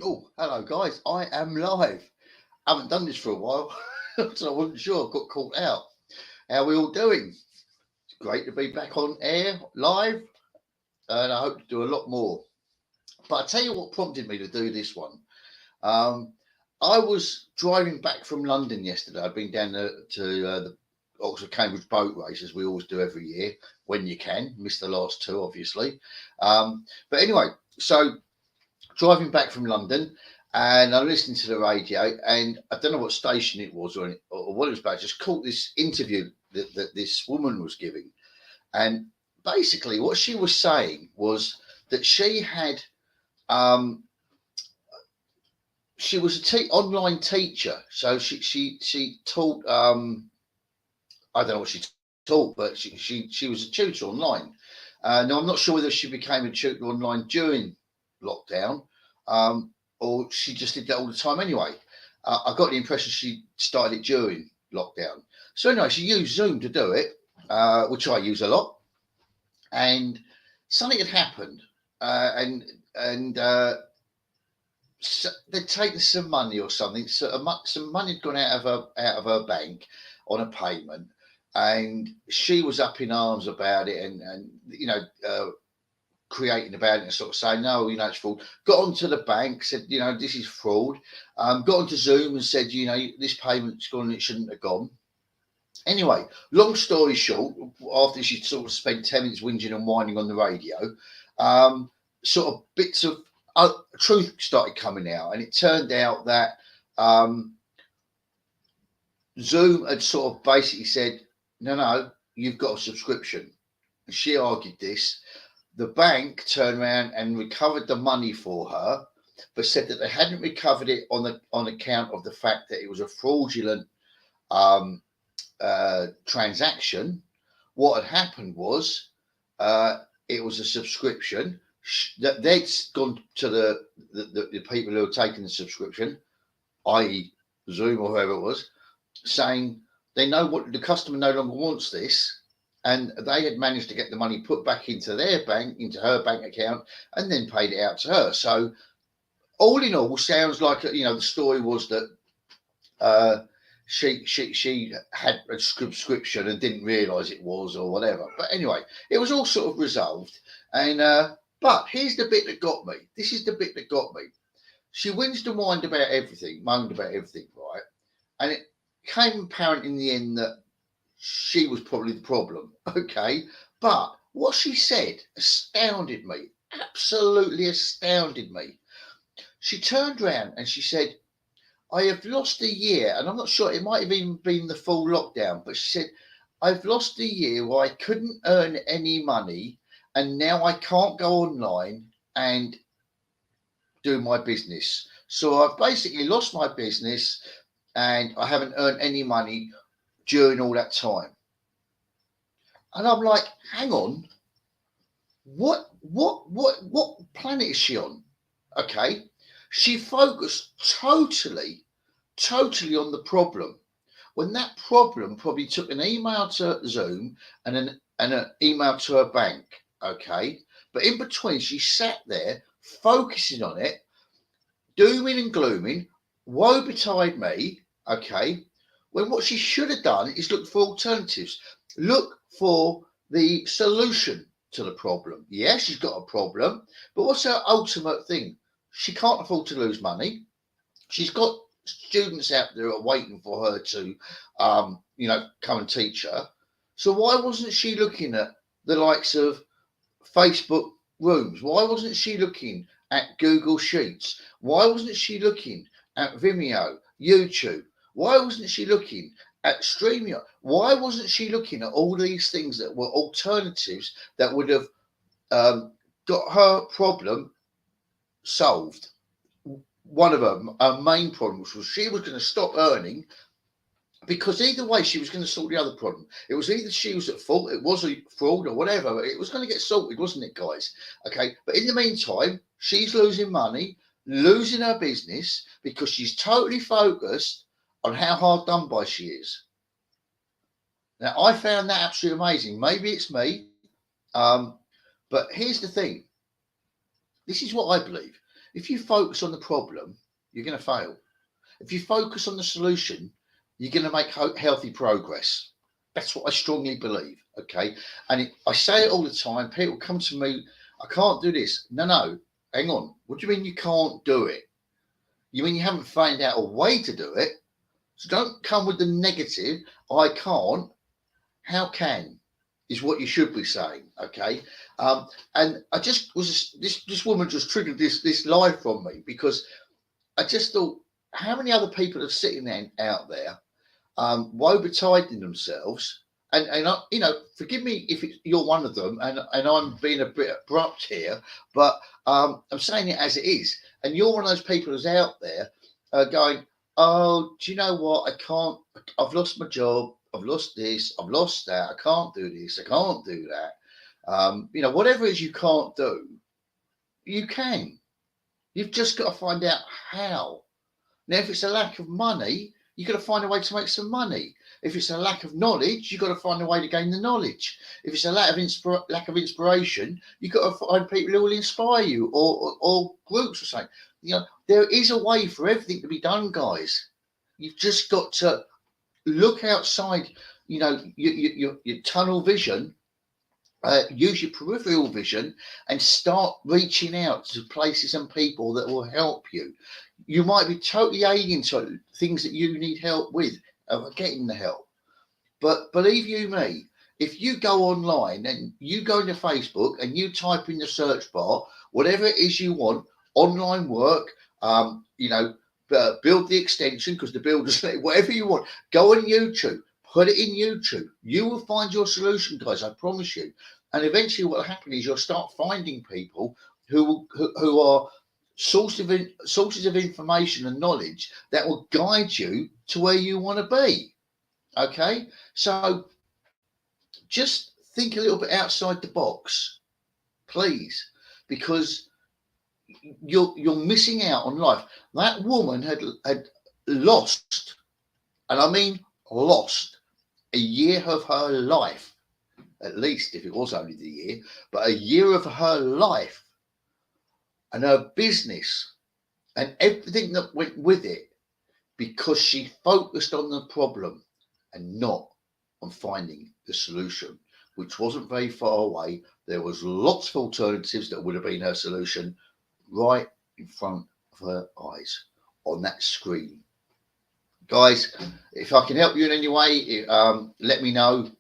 Oh, hello guys. I am live. I haven't done this for a while, so I wasn't sure. I got caught out. How are we all doing? It's great to be back on air live, and I hope to do a lot more. But I tell you what prompted me to do this one. Um, I was driving back from London yesterday. I've been down to the Oxford Cambridge boat race as we always do every year when you can. Missed the last two, obviously. But anyway, so driving back from London, and I'm listening to the radio, and I don't know what station it was or what it was about. Just caught this interview that this woman was giving, and basically what she was saying was that um, she was a online teacher, so she taught. I don't know what she taught, but she was a tutor online. Now I'm not sure whether she became a tutor online during lockdown, um, or she just did that all the time anyway. I got the impression she started it during lockdown. So anyway, she used Zoom to do it, which I use a lot. And something had happened, and so they'd taken some money or something. So some money had gone out of her bank on a payment, and she was up in arms about it, and creating about it and sort of saying, no, it's fraud. Got onto the bank, said, this is fraud. Got onto Zoom and said, this payment's gone and it shouldn't have gone. Anyway, long story short, after she sort of spent 10 minutes whinging and whining on the radio, sort of bits of truth started coming out. And it turned out that um, Zoom had sort of basically said, no, you've got a subscription. And she argued this. The bank turned around and recovered the money for her, but said that they hadn't recovered it on account of the fact that it was a fraudulent um, transaction. What had happened was it was a subscription that they'd gone to the people who were taking the subscription, i.e., Zoom or whoever it was, saying they know what the customer no longer wants this, and they had managed to get the money put back into their bank, into her bank account, and then paid it out to her. So all in all, sounds like the story was that uh, she had a subscription and didn't realise it was or whatever. But anyway, it was all sort of resolved. And but here's the bit that got me. This is the bit that got me. She whinged and whined about everything, moaned about everything, right? And it became apparent in the end that she was probably the problem. Okay. But what she said astounded me, absolutely astounded me. She turned around and she said, I have lost a year, and I'm not sure, it might have even been the full lockdown, but she said, I've lost a year where I couldn't earn any money, and now I can't go online and do my business. So I've basically lost my business and I haven't earned any money during all that time. And I'm like, hang on, what planet is she on? Okay. She focused totally on the problem. When that problem probably took an email to Zoom and an email to her bank. Okay. But in between, she sat there focusing on it, dooming and glooming, woe betide me. Okay. When what she should have done is look for alternatives, look for the solution to the problem. Yeah, she's got a problem, but what's her ultimate thing? She can't afford to lose money. She's got students out there are waiting for her to, come and teach her. So why wasn't she looking at the likes of Facebook Rooms? Why wasn't she looking at Google Sheets? Why wasn't she looking at Vimeo, YouTube? Why wasn't she looking at StreamYard? Why wasn't she looking at all these things that were alternatives that would have um, got her problem solved? One of her main problems was she was going to stop earning, because either way she was going to sort the other problem. It was either she was at fault, it was a fraud or whatever, but it was going to get sorted, wasn't it, guys? Okay, but in the meantime, she's losing money, losing her business because she's totally focused on how hard done by she is. Now, I found that absolutely amazing. Maybe it's me, but here's the thing. This is what I believe. If you focus on the problem, you're going to fail. If you focus on the solution, you're going to make healthy progress. That's what I strongly believe. Okay. And I say it all the time. People come to me, I can't do this. No, hang on. What do you mean you can't do it? You mean you haven't found out a way to do it? So don't come with the negative. I can't. How can? Is what you should be saying. Okay. And I just was this woman just triggered this live from me because I just thought, how many other people are sitting there out there, woe-betiding themselves, and forgive me if you're one of them, and I'm being a bit abrupt here, but I'm saying it as it is, and you're one of those people who's out there going, oh, do you know what? I can't. I've lost my job. I've lost this. I've lost that. I can't do this. I can't do that. Whatever it is you can't do, you can. You've just got to find out how. Now, if it's a lack of money, you've got to find a way to make some money. If it's a lack of knowledge, you've got to find a way to gain the knowledge. If it's a lack of inspiration, you've got to find people who will inspire you or groups or something. There is a way for everything to be done, guys. You've just got to look outside, your tunnel vision. Use your peripheral vision and start reaching out to places and people that will help you. You might be totally alien to things that you need help with, getting the help. But believe you me, if you go online and you go into Facebook and you type in the search bar, whatever it is you want, online work, build the extension because the builders, whatever you want, go on YouTube. Put it in YouTube. You will find your solution, guys. I promise you. And eventually, what will happen is you'll start finding people who are sources of information and knowledge that will guide you to where you want to be. Okay, so just think a little bit outside the box, please, because you're missing out on life. That woman had lost, and I mean lost, a year of her life, at least if it was only the year, but a year of her life and her business and everything that went with it because she focused on the problem and not on finding the solution, which wasn't very far away. There was lots of alternatives that would have been her solution right in front of her eyes on that screen. Guys, if I can help you in any way, let me know.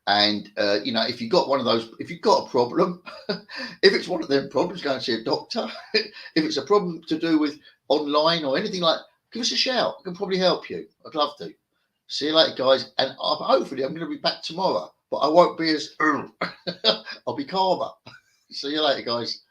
If you've got one of those, if you've got a problem, if it's one of them problems, go and see a doctor. If it's a problem to do with online or anything like that, give us a shout. I can probably help you. I'd love to. See you later, guys. And hopefully I'm going to be back tomorrow, but I won't be as, I'll be calmer. See you later, guys.